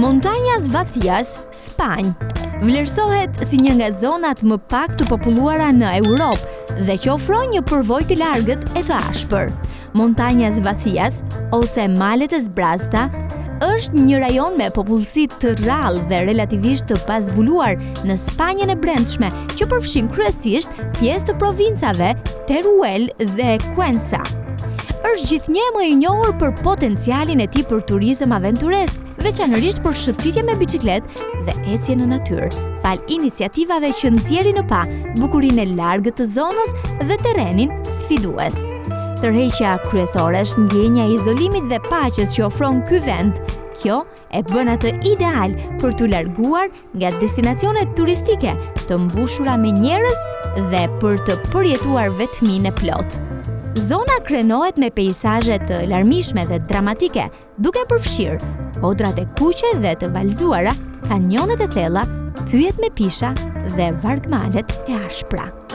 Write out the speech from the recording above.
Montanjas Vathias, Spanjë, vlerësohet si një nga zonat më pak të populluara në Europë dhe që ofron një përvojë të largët e të ashpër. Montanjas Vathias, ose Malet e Zbrazta, është një rajon me popullsi të rrallë dhe relativisht të pazbuluar në Spanjën e brendshme, që përfshin kryesisht pjesë të provincave Teruel dhe Cuenca. Është gjithnjë i njohur për potencialin e tij për turizëm aventuresk, veçanërisht për shëtitje me biçikletë dhe ecje në natyrë, fal iniciativave që nxjerrin në pa bukurinë e largët të zonës dhe terrenin sfidues. Tërheqja kryesore është ndjenja e izolimit dhe paqes që ofron ky vend. Kjo e bën atë ideal për t'u larguar nga destinacionet turistike të mbushura me njerëz dhe për të përjetuar vetminë e plotë. Zona krenohet me peizazhe të larmishme dhe dramatike, duke përfshirë odrat e kuqe dhe të valzuara, kanjonet e thella, pyjet me pisha dhe vargmalet e ashpra.